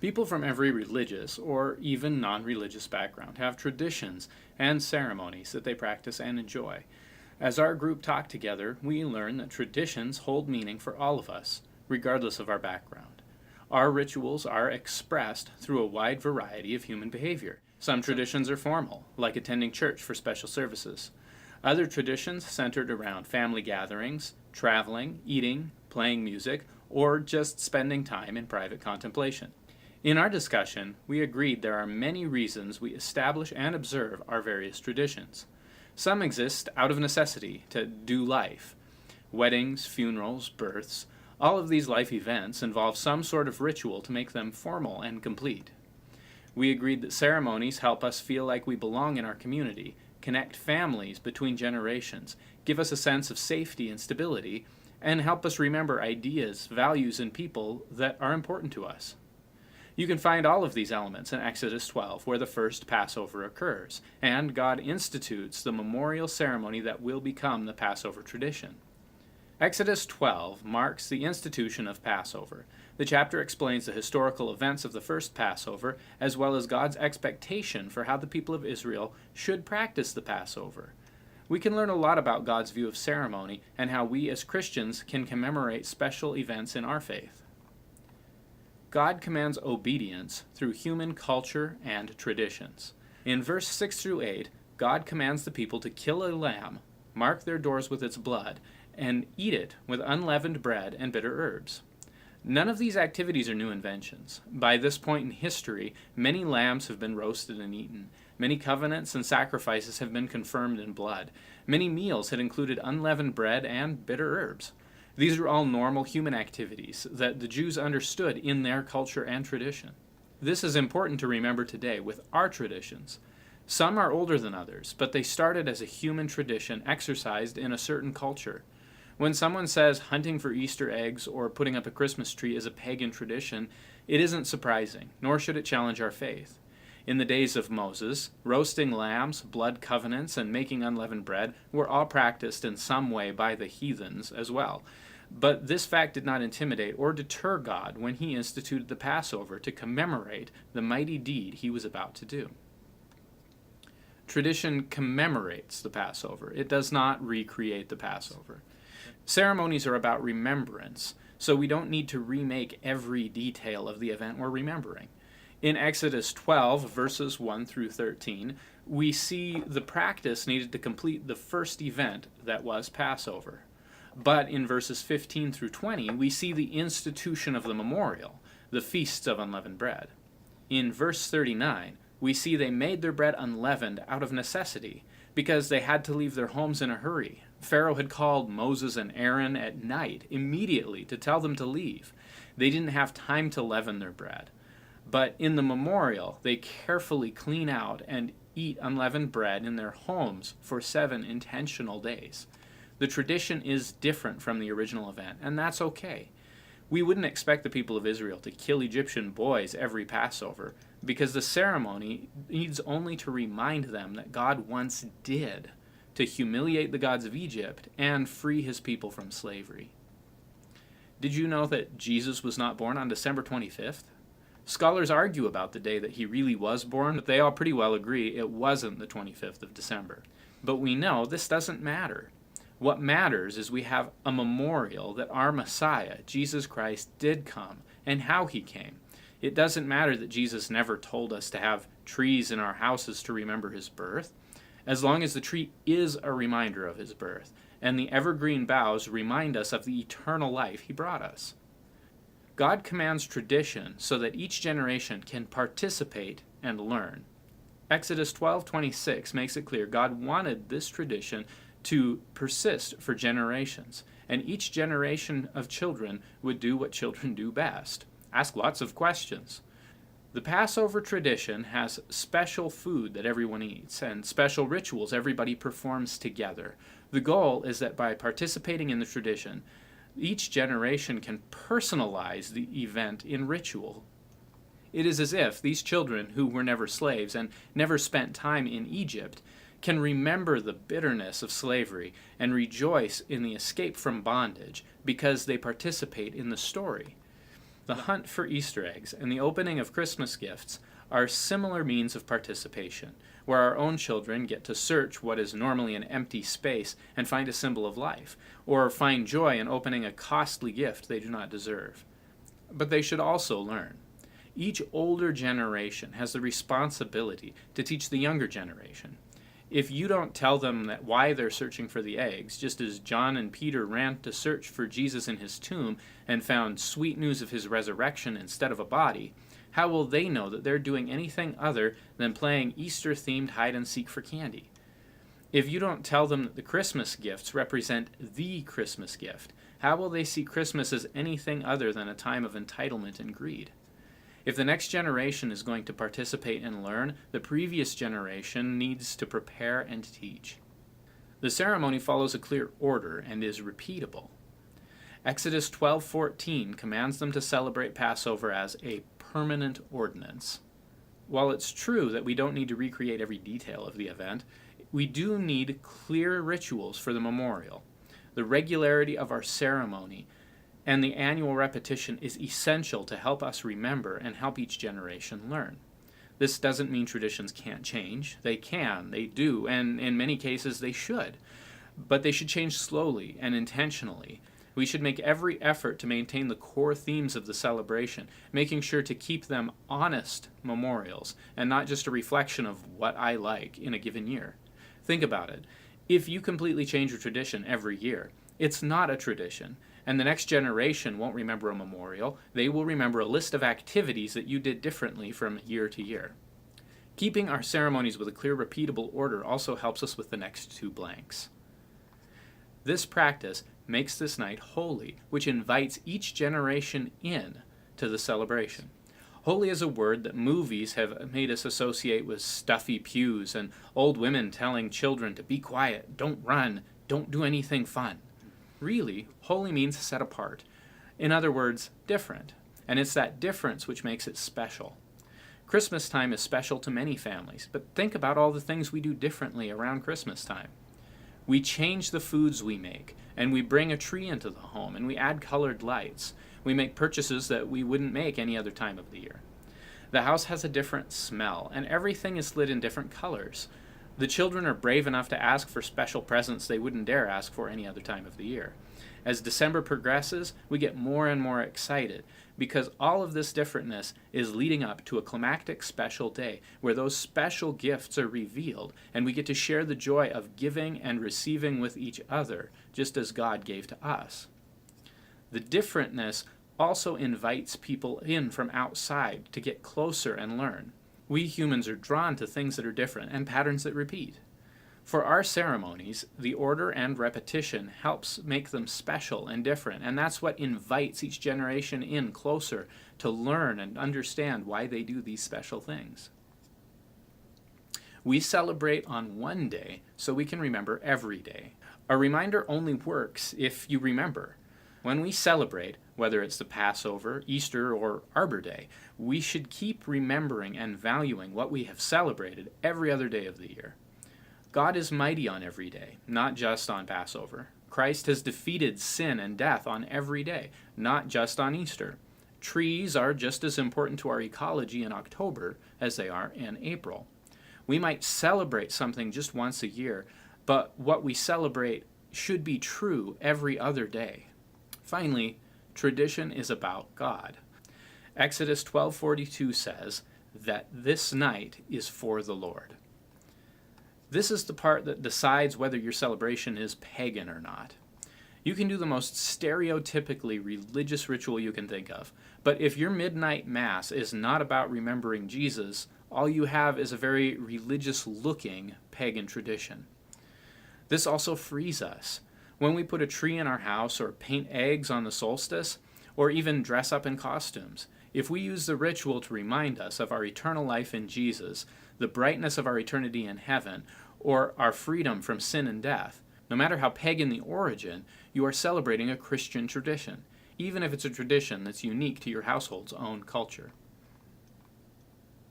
People from every religious or even non-religious background have traditions and ceremonies that they practice and enjoy. As our group talk together, we learn that traditions hold meaning for all of us, regardless of our background. Our rituals are expressed through a wide variety of human behavior. Some traditions are formal, like attending church for special services. Other traditions centered around family gatherings, traveling, eating, playing music, or just spending time in private contemplation. In our discussion, we agreed there are many reasons we establish and observe our various traditions. Some exist out of necessity to do life. Weddings, funerals, births, all of these life events involve some sort of ritual to make them formal and complete. We agreed that ceremonies help us feel like we belong in our community, connect families between generations, give us a sense of safety and stability, and help us remember ideas, values, and people that are important to us. You can find all of these elements in Exodus 12, where the first Passover occurs, and God institutes the memorial ceremony that will become the Passover tradition. Exodus 12 marks the institution of Passover. The chapter explains the historical events of the first Passover, as well as God's expectation for how the people of Israel should practice the Passover. We can learn a lot about God's view of ceremony and how we as Christians can commemorate special events in our faith. God commands obedience through human culture and traditions. In verse 6 through 8, God commands the people to kill a lamb, mark their doors with its blood, and eat it with unleavened bread and bitter herbs. None of these activities are new inventions. By this point in history, many lambs have been roasted and eaten. Many covenants and sacrifices have been confirmed in blood. Many meals had included unleavened bread and bitter herbs. These are all normal human activities that the Jews understood in their culture and tradition. This is important to remember today with our traditions. Some are older than others, but they started as a human tradition exercised in a certain culture. When someone says hunting for Easter eggs or putting up a Christmas tree is a pagan tradition, it isn't surprising, nor should it challenge our faith. In the days of Moses, roasting lambs, blood covenants, and making unleavened bread were all practiced in some way by the heathens as well. But this fact did not intimidate or deter God when he instituted the Passover to commemorate the mighty deed he was about to do. Tradition commemorates the Passover. It does not recreate the Passover. Ceremonies are about remembrance, so we don't need to remake every detail of the event we're remembering. In Exodus 12, verses 1 through 13, we see the practice needed to complete the first event that was Passover. But in verses 15 through 20, we see the institution of the memorial, the feasts of unleavened bread. In verse 39, we see they made their bread unleavened out of necessity, because they had to leave their homes in a hurry. Pharaoh had called Moses and Aaron at night immediately to tell them to leave. They didn't have time to leaven their bread. But in the memorial, they carefully clean out and eat unleavened bread in their homes for 7 intentional days. The tradition is different from the original event, and that's okay. We wouldn't expect the people of Israel to kill Egyptian boys every Passover, because the ceremony needs only to remind them that God once did, to humiliate the gods of Egypt and free his people from slavery. Did you know that Jesus was not born on December 25th? Scholars argue about the day that he really was born, but they all pretty well agree it wasn't the 25th of December. But we know this doesn't matter. What matters is we have a memorial that our Messiah, Jesus Christ, did come, and how he came. It doesn't matter that Jesus never told us to have trees in our houses to remember his birth, as long as the tree is a reminder of his birth, and the evergreen boughs remind us of the eternal life he brought us. God commands tradition so that each generation can participate and learn. Exodus 12:26 makes it clear God wanted this tradition to persist for generations, and each generation of children would do what children do best: ask lots of questions. The Passover tradition has special food that everyone eats, and special rituals everybody performs together. The goal is that by participating in the tradition, each generation can personalize the event in ritual. It is as if these children, who were never slaves and never spent time in Egypt, can remember the bitterness of slavery and rejoice in the escape from bondage because they participate in the story. The hunt for Easter eggs and the opening of Christmas gifts are similar means of participation, where our own children get to search what is normally an empty space and find a symbol of life, or find joy in opening a costly gift they do not deserve. But they should also learn. Each older generation has the responsibility to teach the younger generation. If you don't tell them that why they're searching for the eggs, just as John and Peter ran to search for Jesus in his tomb and found sweet news of his resurrection instead of a body, how will they know that they're doing anything other than playing Easter-themed hide-and-seek for candy? If you don't tell them that the Christmas gifts represent the Christmas gift, how will they see Christmas as anything other than a time of entitlement and greed? If the next generation is going to participate and learn, the previous generation needs to prepare and teach. The ceremony follows a clear order and is repeatable. Exodus 12:14 commands them to celebrate Passover as a permanent ordinance. While it's true that we don't need to recreate every detail of the event, we do need clear rituals for the memorial. The regularity of our ceremony and the annual repetition is essential to help us remember and help each generation learn. This doesn't mean traditions can't change. They can, they do, and in many cases they should. But they should change slowly and intentionally. We should make every effort to maintain the core themes of the celebration, making sure to keep them honest memorials and not just a reflection of what I like in a given year. Think about it. If you completely change a tradition every year, it's not a tradition, and the next generation won't remember a memorial. They will remember a list of activities that you did differently from year to year. Keeping our ceremonies with a clear, repeatable order also helps us with the next two blanks. This practice makes this night holy, which invites each generation in to the celebration. Holy is a word that movies have made us associate with stuffy pews and old women telling children to be quiet, don't run, don't do anything fun. Really, holy means set apart. In other words, different. And it's that difference which makes it special. Christmas time is special to many families, but think about all the things we do differently around Christmas time. We change the foods we make, and we bring a tree into the home, and we add colored lights. We make purchases that we wouldn't make any other time of the year. The house has a different smell, and everything is lit in different colors. The children are brave enough to ask for special presents they wouldn't dare ask for any other time of the year. As December progresses, we get more and more excited because all of this differentness is leading up to a climactic special day where those special gifts are revealed and we get to share the joy of giving and receiving with each other, just as God gave to us. The differentness also invites people in from outside to get closer and learn. We humans are drawn to things that are different and patterns that repeat. For our ceremonies, the order and repetition helps make them special and different, and that's what invites each generation in closer to learn and understand why they do these special things. We celebrate on one day so we can remember every day. A reminder only works if you remember. When we celebrate, whether it's the Passover, Easter, or Arbor Day, we should keep remembering and valuing what we have celebrated every other day of the year. God is mighty on every day, not just on Passover. Christ has defeated sin and death on every day, not just on Easter. Trees are just as important to our ecology in October as they are in April. We might celebrate something just once a year, but what we celebrate should be true every other day. Finally, tradition is about God. Exodus 12:42 says that this night is for the Lord. This is the part that decides whether your celebration is pagan or not. You can do the most stereotypically religious ritual you can think of, but if your midnight mass is not about remembering Jesus, all you have is a very religious-looking pagan tradition. This also frees us. When we put a tree in our house or paint eggs on the solstice, or even dress up in costumes, if we use the ritual to remind us of our eternal life in Jesus, the brightness of our eternity in heaven, or our freedom from sin and death, no matter how pagan the origin, you are celebrating a Christian tradition, even if it's a tradition that's unique to your household's own culture.